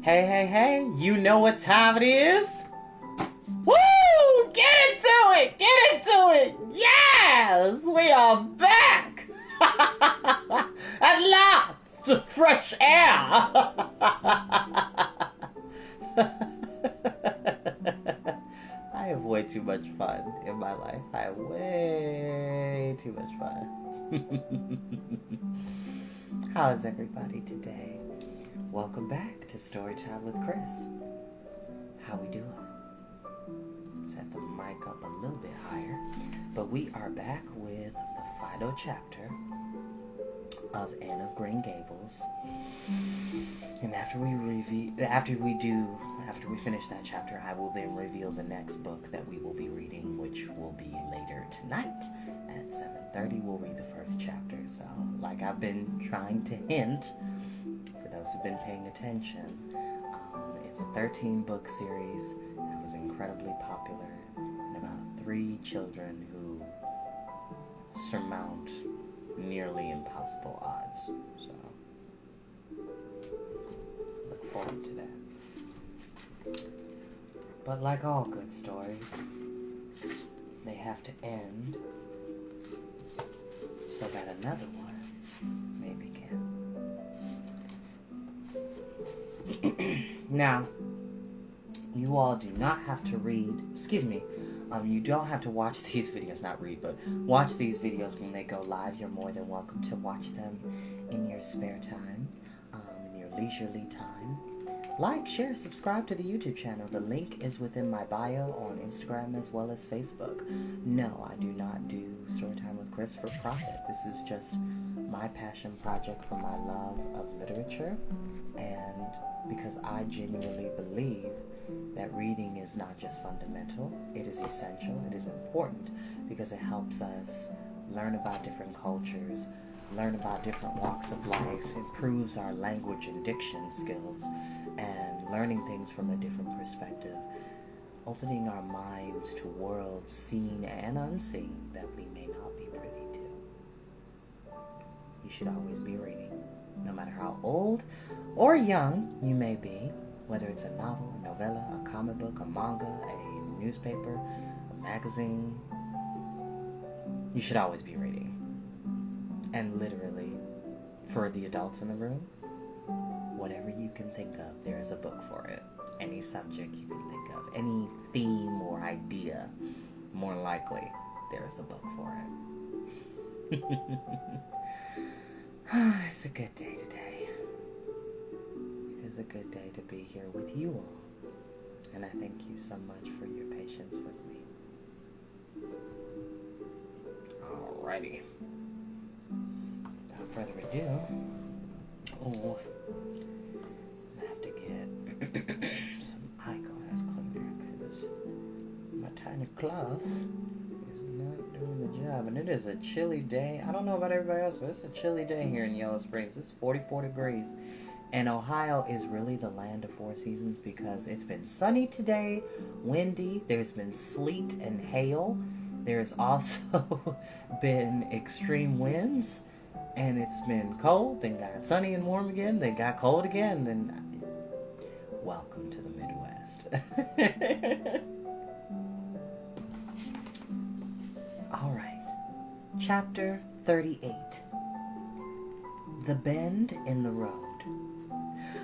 Hey, hey, hey, you know what time it is? Woo! Get into it! Get into it! Yes! We are back! At last! Fresh air! I have way too much fun in my life. I have way too much fun. How is everybody today? Welcome back to Storytime with Chris. How we doing? Set the mic up a little bit higher. But we are back with the final chapter of Anne of Green Gables. And after we finish that chapter, I will then reveal the next book that we will be reading, which will be later tonight at 7:30. We'll read the first chapter. So, like I've been trying to hint, for those who've been paying attention, it's a 13-book series that was incredibly popular, and about 3 children who surmount nearly impossible odds. So, look forward to that. But like all good stories, they have to end so that another one may begin. Now, you all do not have to read, you don't have to watch these videos, not read, but watch these videos when they go live. You're more than welcome to watch them in your spare time, in your leisurely time. Like, share, subscribe to the YouTube channel. The link is within my bio on Instagram as well as Facebook. No, I do not do Storytime with Chris for profit. This is just my passion project for my love of literature, and because I genuinely believe that reading is not just fundamental, it is essential, it is important, because it helps us learn about different cultures, learn about different walks of life, improves our language and diction skills, and learning things from a different perspective, opening our minds to worlds seen and unseen that we may not be privy to. You should always be reading, no matter how old or young you may be, whether it's a novel, a novella, a comic book, a manga, a newspaper, a magazine. You should always be reading. And literally, for the adults in the room, whatever you can think of, there is a book for it. Any subject you can think of, any theme or idea, more likely, there is a book for it. It's a good day today. It is a good day to be here with you all. And I thank you so much for your patience with me. Alrighty. Without further ado, I have to get some eyeglass cleaner because my tiny cloth is not doing the job. And it is a chilly day. I don't know about everybody else, but it's a chilly day here in Yellow Springs. It's 44 degrees. And Ohio is really the land of 4 seasons because it's been sunny today, windy, there's been sleet and hail. There's also been extreme winds. And it's been cold, then got sunny and warm again, then got cold again, then welcome to the Midwest. Alright, chapter 38. The Bend in the Road.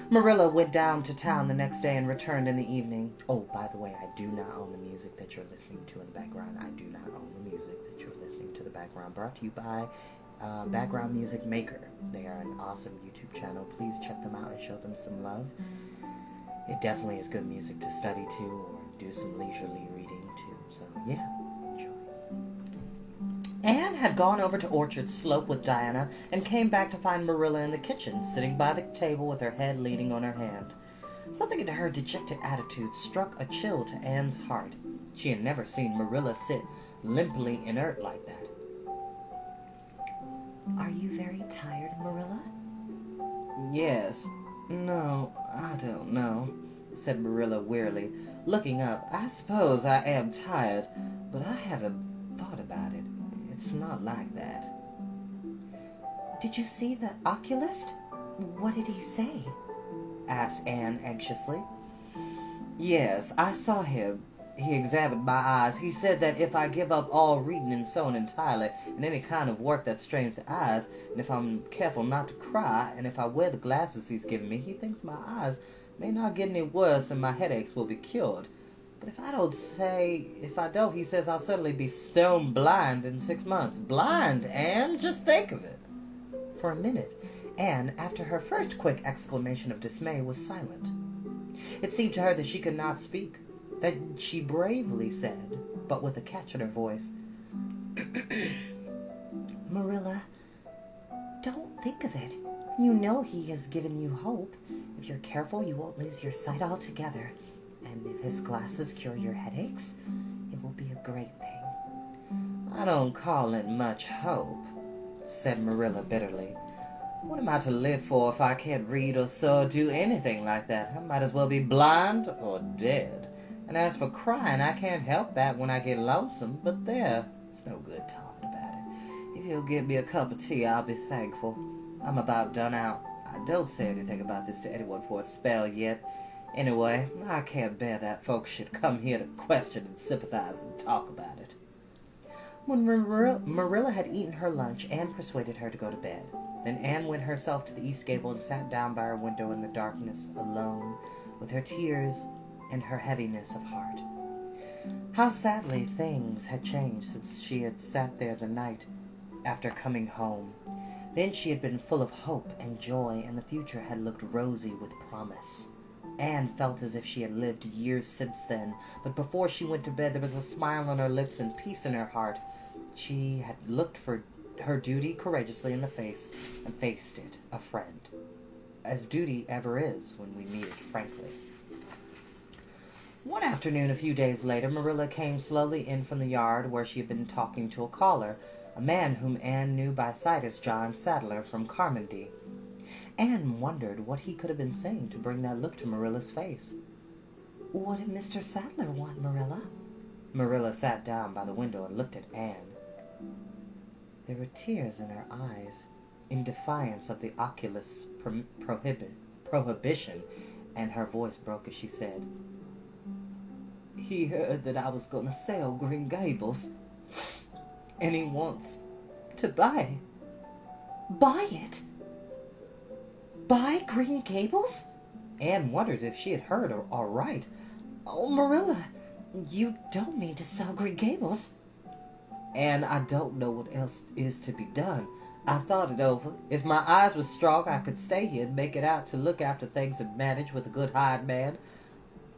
Marilla went down to town the next day and returned in the evening. Oh, by the way, I do not own the music that you're listening to in the background. I do not own the music that you're listening to the background. Brought to you by Background Music Maker. They are an awesome YouTube channel. Please check them out and show them some love. It definitely is good music to study to or do some leisurely reading to. So yeah, enjoy. Anne had gone over to Orchard Slope with Diana and came back to find Marilla in the kitchen, sitting by the table with her head leaning on her hand. Something in her dejected attitude struck a chill to Anne's heart. She had never seen Marilla sit limply inert like that. Are you very tired, Marilla? Yes. No, I don't know, said Marilla wearily. Looking up, I suppose I am tired, but I haven't thought about it. It's not like that. Did you see the oculist? What did he say? asked Anne anxiously. Yes, I saw him. He examined my eyes. He said that if I give up all reading and sewing entirely, and any kind of work that strains the eyes, and if I'm careful not to cry, and if I wear the glasses he's given me, he thinks my eyes may not get any worse and my headaches will be cured. But if I don't, he says I'll suddenly be stone blind in 6 months. Blind, Anne? Just think of it. For a minute, Anne, after her first quick exclamation of dismay, was silent. It seemed to her that she could not speak, that she bravely said, but with a catch in her voice, Marilla, don't think of it. You know he has given you hope. If you're careful, you won't lose your sight altogether. And if his glasses cure your headaches, it will be a great thing. I don't call it much hope, said Marilla bitterly. What am I to live for if I can't read or sew or do anything like that? I might as well be blind or dead. And as for crying, I can't help that when I get lonesome, but there, it's no good talking about it. If you'll give me a cup of tea, I'll be thankful. I'm about done out. I don't say anything about this to anyone for a spell yet. Anyway, I can't bear that folks should come here to question and sympathize and talk about it. When Marilla had eaten her lunch, Anne persuaded her to go to bed. Then Anne went herself to the east gable and sat down by her window in the darkness, alone, with her tears and her heaviness of heart. How sadly things had changed since she had sat there the night after coming home. Then she had been full of hope and joy, and the future had looked rosy with promise. Anne felt as if she had lived years since then, but before she went to bed there was a smile on her lips and peace in her heart. She had looked for her duty courageously in the face and faced it, a friend, as duty ever is when we meet it frankly. One afternoon, a few days later, Marilla came slowly in from the yard where she had been talking to a caller, a man whom Anne knew by sight as John Sadler from Carmody. Anne wondered what he could have been saying to bring that look to Marilla's face. What did Mr. Sadler want, Marilla? Marilla sat down by the window and looked at Anne. There were tears in her eyes, in defiance of the oculist's prohibition, and her voice broke as she said, He heard that I was going to sell Green Gables, and he wants to buy it. Buy it? Buy Green Gables? Anne wondered if she had heard aright. Oh, Marilla, you don't mean to sell Green Gables. And I don't know what else is to be done. I've thought it over. If my eyes were strong, I could stay here and make it out to look after things and manage with a good hired man.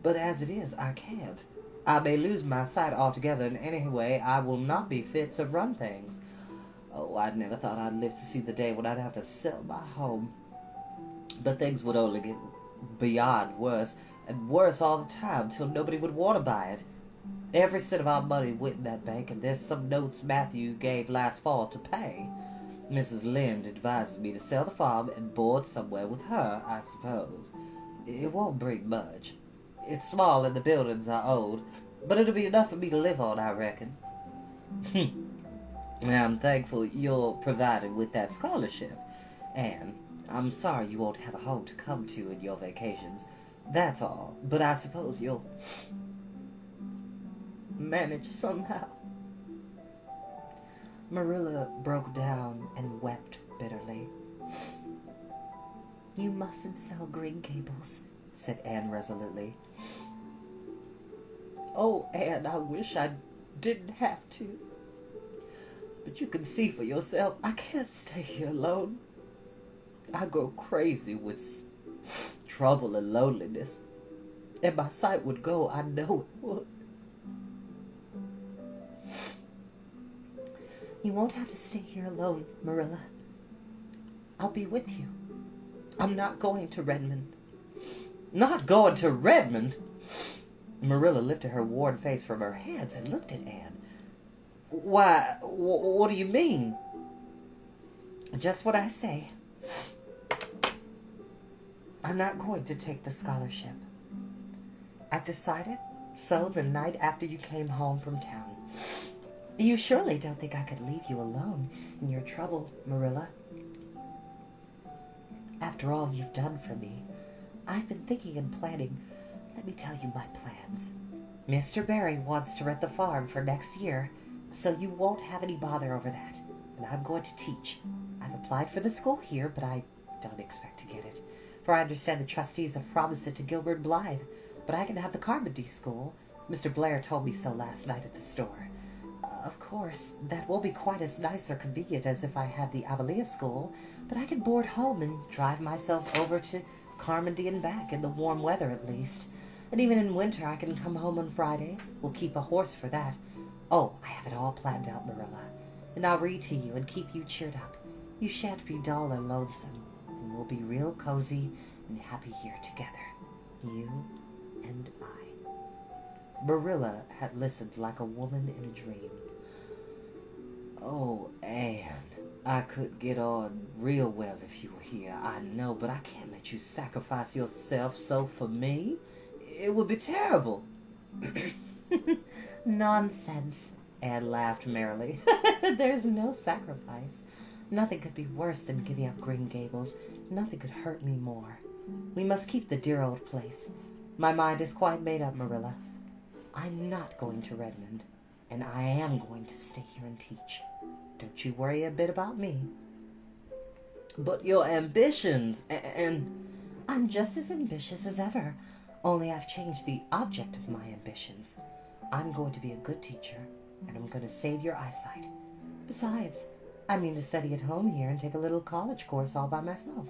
But as it is, I can't. I may lose my sight altogether, and anyway, I will not be fit to run things. Oh, I never thought I'd live to see the day when I'd have to sell my home. But things would only get beyond worse, and worse all the time, till nobody would want to buy it. Every cent of our money went in that bank, and there's some notes Matthew gave last fall to pay. Mrs. Lynde advises me to sell the farm and board somewhere with her, I suppose. It won't bring much. It's small and the buildings are old, but it'll be enough for me to live on, I reckon. I'm thankful you're provided with that scholarship, Anne. I'm sorry you won't have a home to come to in your vacations. That's all. But I suppose you'll manage somehow. Marilla broke down and wept bitterly. You mustn't sell Green Gables, said Anne resolutely. Oh, Anne, I wish I didn't have to. But you can see for yourself, I can't stay here alone. I go crazy with trouble and loneliness. And my sight would go, I know it would. You won't have to stay here alone, Marilla. I'll be with you. I'm not going to Redmond. Not going to Redmond? Marilla lifted her worn face from her hands and looked at Anne. Why, what do you mean? Just what I say. I'm not going to take the scholarship. I've decided so the night after you came home from town. You surely don't think I could leave you alone in your trouble, Marilla. After all you've done for me, I've been thinking and planning. Let me tell you my plans. Mr. Barry wants to rent the farm for next year, so you won't have any bother over that. And I'm going to teach. I've applied for the school here, but I don't expect to get it, for I understand the trustees have promised it to Gilbert Blythe, but I can have the Carmody School. Mr. Blair told me so last night at the store. Of course, that won't be quite as nice or convenient as if I had the Avalia School, but I can board home and drive myself over to Carmody and back in the warm weather at least. And even in winter I can come home on Fridays. We'll keep a horse for that. Oh, I have it all planned out, Marilla. And I'll read to you and keep you cheered up. You shan't be dull or lonesome, and we'll be real cozy and happy here together. You and I. Marilla had listened like a woman in a dream. Oh, Anne, I could get on real well if you were here, I know, but I can't let you sacrifice yourself so for me. It would be terrible. Nonsense, Anne laughed merrily. There's no sacrifice. Nothing could be worse than giving up Green Gables. Nothing could hurt me more. We must keep the dear old place. My mind is quite made up, Marilla. I'm not going to Redmond, and I am going to stay here and teach. Don't you worry a bit about me. But your ambitions, and I'm just as ambitious as ever, only I've changed the object of my ambitions. I'm going to be a good teacher, and I'm going to save your eyesight. Besides, I mean to study at home here and take a little college course all by myself.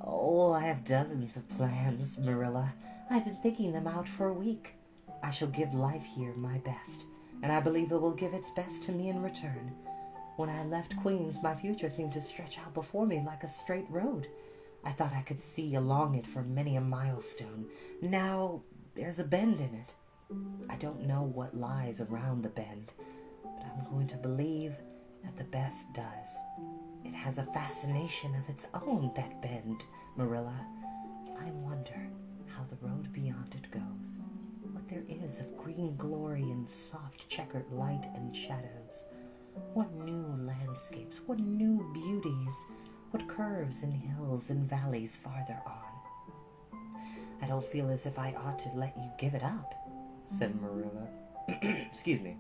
Oh, I have dozens of plans, Marilla. I've been thinking them out for a week. I shall give life here my best, and I believe it will give its best to me in return. When I left Queens, my future seemed to stretch out before me like a straight road. I thought I could see along it for many a milestone. Now there's a bend in it. I don't know what lies around the bend, but I'm going to believe that the best does. It has a fascination of its own, that bend, Marilla. I wonder how the road beyond it goes, what there is of green glory and soft checkered light and shadows, what new landscapes, what new beauties, what curves and hills and valleys farther on. I don't feel as if I ought to let you give it up, said Marilla. Excuse me.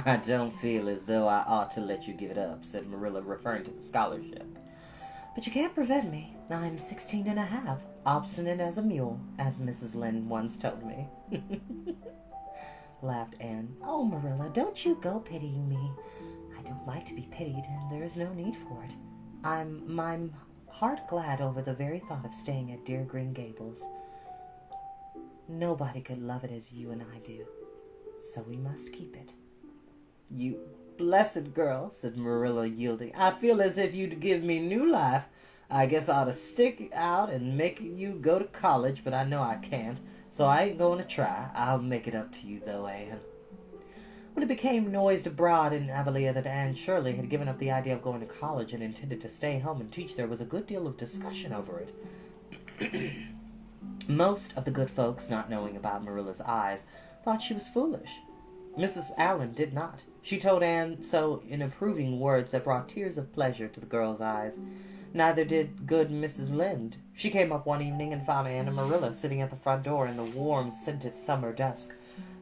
I don't feel as though I ought to let you give it up, said Marilla, referring to the scholarship. But you can't prevent me. I'm 16 and a half, obstinate as a mule, as Mrs. Lynde once told me. Laughed Anne. Oh, Marilla, don't you go pitying me. I don't like to be pitied, and there is no need for it. I'm heart glad over the very thought of staying at dear Green Gables. Nobody could love it as you and I do, so we must keep it. You blessed girl, said Marilla, yielding. I feel as if you'd give me new life. I guess I ought to stick out and make you go to college, but I know I can't, so I ain't going to try. I'll make it up to you, though, Anne. When it became noised abroad in Avalia that Anne Shirley had given up the idea of going to college and intended to stay home and teach, there was a good deal of discussion over it. Most of the good folks, not knowing about Marilla's eyes, thought she was foolish. Mrs. Allen did not. She told Anne so in approving words that brought tears of pleasure to the girl's eyes. Neither did good Mrs. Lynde. She came up one evening and found Anne and Marilla sitting at the front door in the warm, scented summer dusk.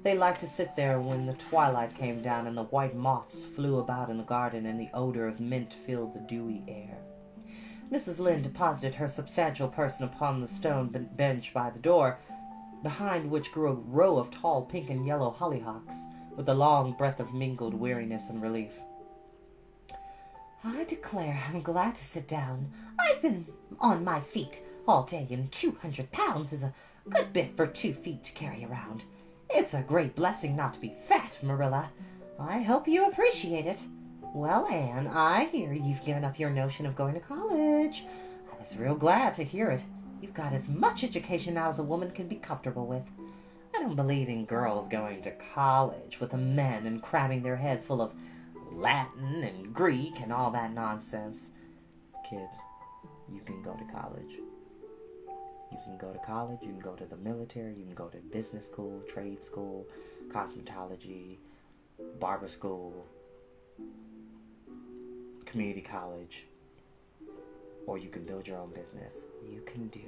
They liked to sit there when the twilight came down and the white moths flew about in the garden and the odor of mint filled the dewy air. Mrs. Lynde deposited her substantial person upon the stone bench by the door, behind which grew a row of tall pink and yellow hollyhocks, with a long breath of mingled weariness and relief. I declare I'm glad to sit down. I've been on my feet all day, and 200 pounds is a good bit for 2 feet to carry around. It's a great blessing not to be fat, Marilla. I hope you appreciate it. Well, Anne, I hear you've given up your notion of going to college. I was real glad to hear it. You've got as much education now as a woman can be comfortable with. I don't believe in girls going to college with the men and cramming their heads full of Latin and Greek and all that nonsense. Kids, you can go to college. You can go to college, you can go to the military, you can go to business school, trade school, cosmetology, barber school, community college, or you can build your own business. You can do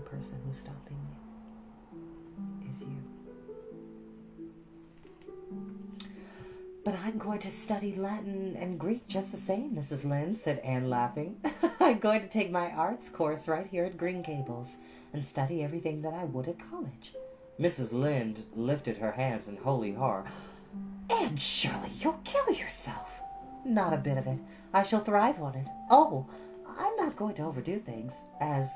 person who's stopping me is you. But I'm going to study Latin and Greek just the same, Mrs. Lynde, said Anne, laughing. I'm going to take my arts course right here at Green Gables and study everything that I would at college. Mrs. Lynde lifted her hands in holy horror. Anne Shirley, you'll kill yourself. Not a bit of it. I shall thrive on it. Oh, I'm not going to overdo things. As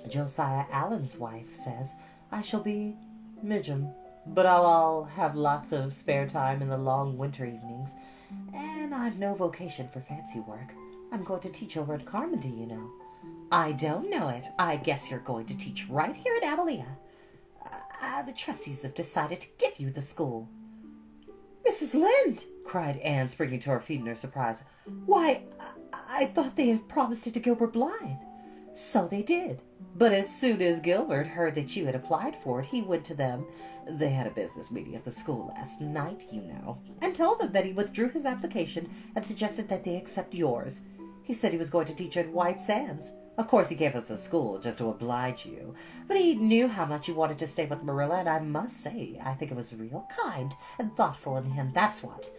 Josiah Allen's wife says, I shall be Midgem. But I'll have lots of spare time in the long winter evenings, and I've no vocation for fancy work. I'm going to teach over at Carmody, you know. I don't know it. I guess you're going to teach right here at Abilene. The trustees have decided to give you the school. Mrs. Lynde, cried Anne, springing to her feet in her surprise. Why, I thought they had promised it to Gilbert Blythe. So they did. But as soon as Gilbert heard that you had applied for it, he went to them. They had a business meeting at the school last night, you know, and told them that he withdrew his application and suggested that they accept yours. He said he was going to teach at White Sands. Of course, he gave up the school just to oblige you, but he knew how much you wanted to stay with Marilla, and I must say, I think it was real kind and thoughtful in him, that's what.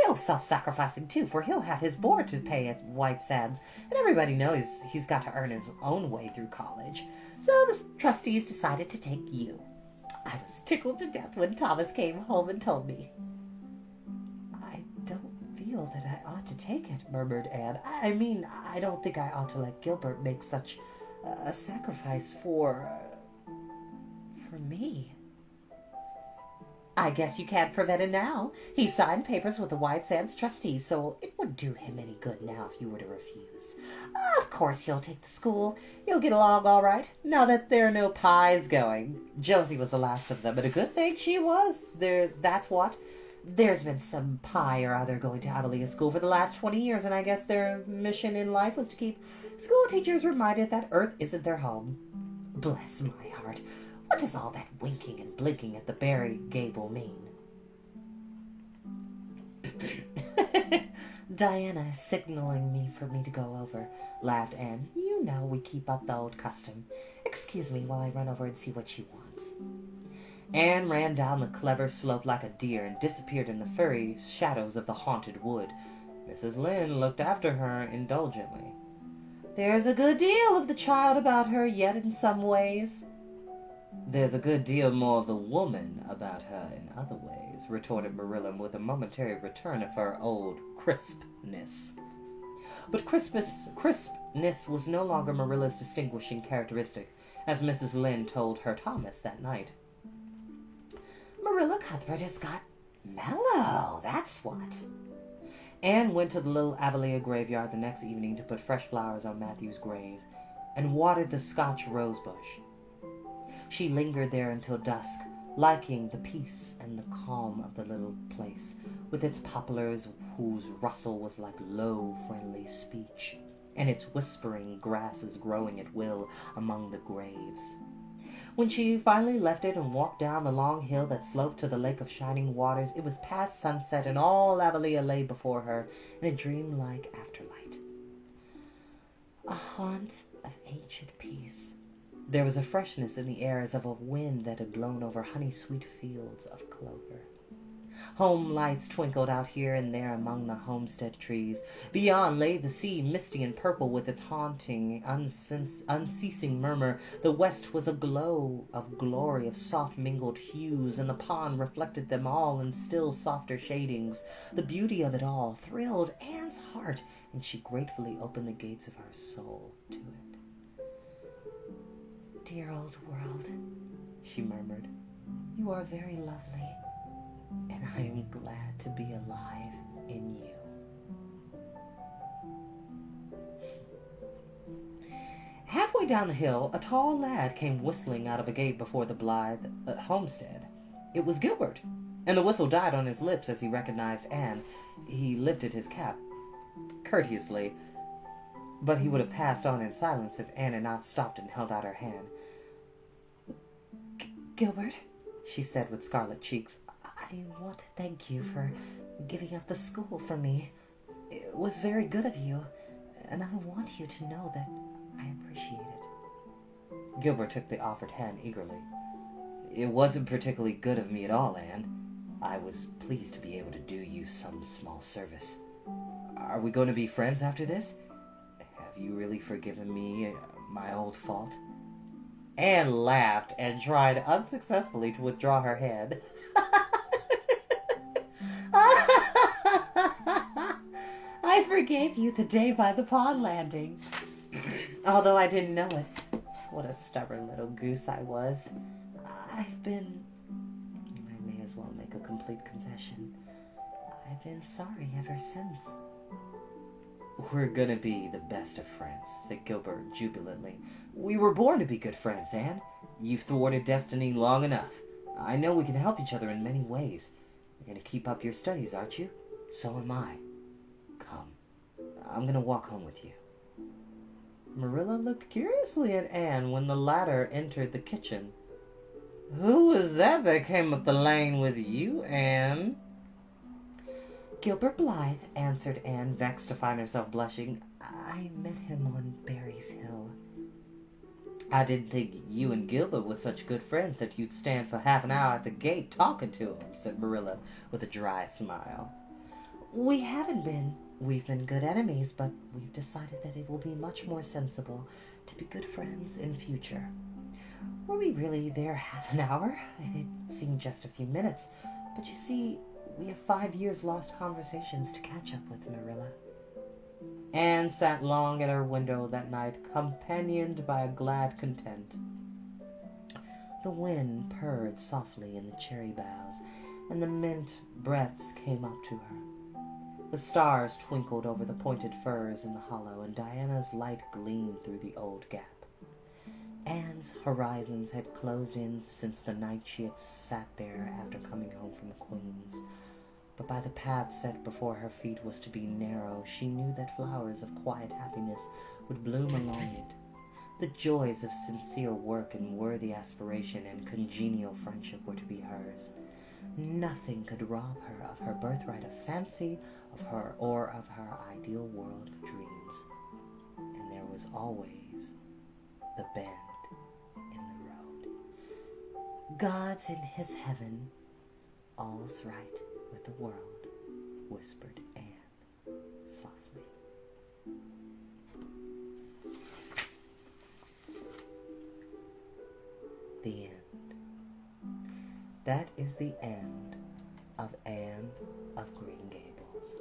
Real self-sacrificing, too, for he'll have his board to pay at White Sands, and everybody knows he's got to earn his own way through college. So the trustees decided to take you. I was tickled to death when Thomas came home and told me. I don't feel that I ought to take it, murmured Anne. I mean, I don't think I ought to let Gilbert make such a sacrifice for me. I guess you can't prevent it now. He signed papers with the White Sands trustees, so it wouldn't do him any good now if you were to refuse. Of course he'll take the school. You'll get along all right, now that there are no pies going. Josie was the last of them, and a good thing she was. That's what. There's been some pie or other going to Abilene School for the last 20 years, and I guess their mission in life was to keep school teachers reminded that Earth isn't their home. Bless my heart. What does all that winking and blinking at the Barry Gable mean? Diana is signaling me for me to go over, laughed Anne. You know we keep up the old custom. Excuse me while I run over and see what she wants. Anne ran down the clever slope like a deer and disappeared in the furry shadows of the haunted wood. Mrs. Lynde looked after her indulgently. There's a good deal of the child about her yet in some ways. There's a good deal more of the woman about her in other ways, retorted Marilla with a momentary return of her old crispness. But crispness was no longer Marilla's distinguishing characteristic, as Mrs. Lynde told her Thomas that night. Marilla Cuthbert has got mellow, that's what. Anne went to the little Avalea graveyard the next evening to put fresh flowers on Matthew's grave and watered the Scotch rose bush. She lingered there until dusk, liking the peace and the calm of the little place, with its poplars whose rustle was like low, friendly speech, and its whispering grasses growing at will among the graves. When she finally left it and walked down the long hill that sloped to the lake of shining waters, it was past sunset, and all Avalea lay before her in a dreamlike afterlight. A haunt of ancient peace. There was a freshness in the air as of a wind that had blown over honey-sweet fields of clover. Home lights twinkled out here and there among the homestead trees. Beyond lay the sea, misty and purple, with its haunting, unceasing murmur. The west was a glow of glory of soft mingled hues, and the pond reflected them all in still softer shadings. The beauty of it all thrilled Anne's heart, and she gratefully opened the gates of her soul to it. Dear old world, she murmured, you are very lovely, and I am glad to be alive in you. Halfway down the hill, a tall lad came whistling out of a gate before the Blythe homestead. It was Gilbert, and the whistle died on his lips as he recognized Anne. He lifted his cap courteously, but he would have passed on in silence if Anne had not stopped and held out her hand. Gilbert, she said with scarlet cheeks, I want to thank you for giving up the school for me. It was very good of you, and I want you to know that I appreciate it. Gilbert took the offered hand eagerly. It wasn't particularly good of me at all, Anne. I was pleased to be able to do you some small service. Are we going to be friends after this? Have you really forgiven me my old fault? Anne laughed and tried unsuccessfully to withdraw her hand. I forgave you the day by the pond landing, although I didn't know it. What a stubborn little goose I was. I may as well make a complete confession. I've been sorry ever since. We're gonna be the best of friends, said Gilbert jubilantly. We were born to be good friends, Anne. You've thwarted destiny long enough. I know we can help each other in many ways. You're gonna keep up your studies, aren't you? So am I. Come. I'm gonna walk home with you. Marilla looked curiously at Anne when the latter entered the kitchen. Who was that came up the lane with you, Anne? Gilbert Blythe, answered Anne, vexed to find herself blushing. I met him on Berry's Hill. I didn't think you and Gilbert were such good friends that you'd stand for half an hour at the gate talking to him, said Marilla with a dry smile. We haven't been. We've been good enemies, but we've decided that it will be much more sensible to be good friends in future. Were we really there half an hour? It seemed just a few minutes, but you see, we have 5 years lost conversations to catch up with, Marilla. Anne sat long at her window that night, companioned by a glad content. The wind purred softly in the cherry boughs, and the mint breaths came up to her. The stars twinkled over the pointed firs in the hollow, and Diana's light gleamed through the old gap. Anne's horizons had closed in since the night she had sat there after coming home from Queen's. But by the path set before her feet was to be narrow, she knew that flowers of quiet happiness would bloom along it. The joys of sincere work and worthy aspiration and congenial friendship were to be hers. Nothing could rob her of her birthright of fancy, of her or of her ideal world of dreams. And there was always the bend in the road. God's in his heaven, all's right with the world, whispered Anne softly. The end. That is the end of Anne of Green Gables.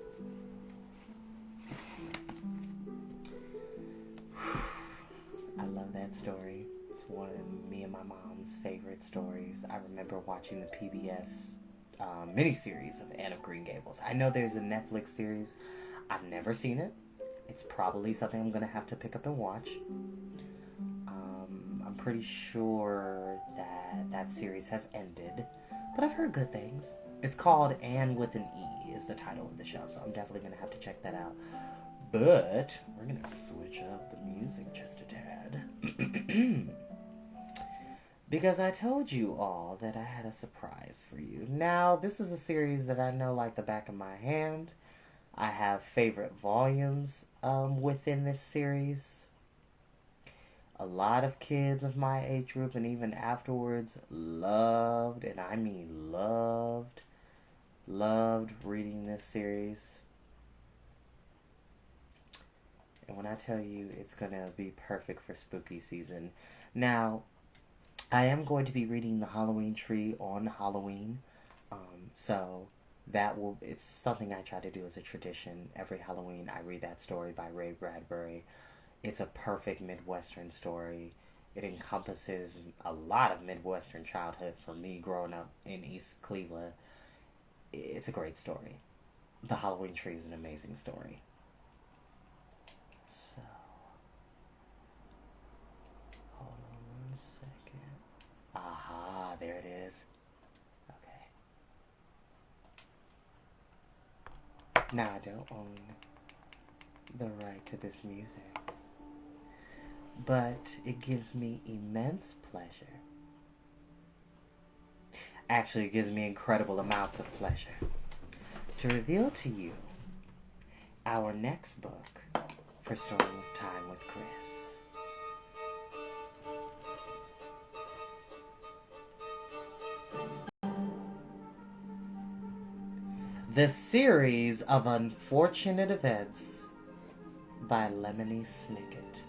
I love that story. It's one of me and my mom's favorite stories. I remember watching the PBS miniseries of Anne of Green Gables. I know there's a Netflix series. I've never seen it. It's probably something I'm going to have to pick up and watch. I'm pretty sure that series has ended, but I've heard good things. It's called Anne with an E is the title of the show, so I'm definitely going to have to check that out. But we're going to switch up the music just a tad. Because I told you all that I had a surprise for you. Now, this is a series that I know like the back of my hand. I have favorite volumes within this series. A lot of kids of my age group and even afterwards loved, and I mean loved reading this series. And when I tell you it's going to be perfect for spooky season. Now, I am going to be reading The Halloween Tree on Halloween. So it's something I try to do as a tradition. Every Halloween I read that story by Ray Bradbury. It's a perfect Midwestern story. It encompasses a lot of Midwestern childhood for me growing up in East Cleveland. It's a great story. The Halloween Tree is an amazing story. So, hold on 1 second. Aha, there it is. Okay. Now I don't own the right to this music, but it gives me immense pleasure. Actually, it gives me incredible amounts of pleasure to reveal to you our next book for Storytime with Chris. The Series of Unfortunate Events by Lemony Snicket.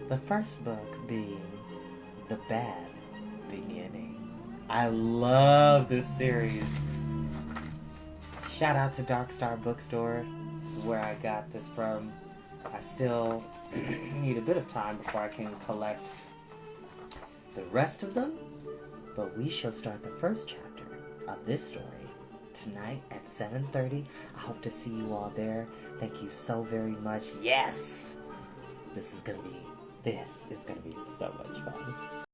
The first book being The Bad Beginning. I love this series. Shout out to Dark Star Bookstore. This is where I got this from. I still need a bit of time before I can collect the rest of them, but we shall start the first chapter of this story tonight at 7:30. I hope to see you all there. Thank you so very much. Yes! This is gonna be so much fun.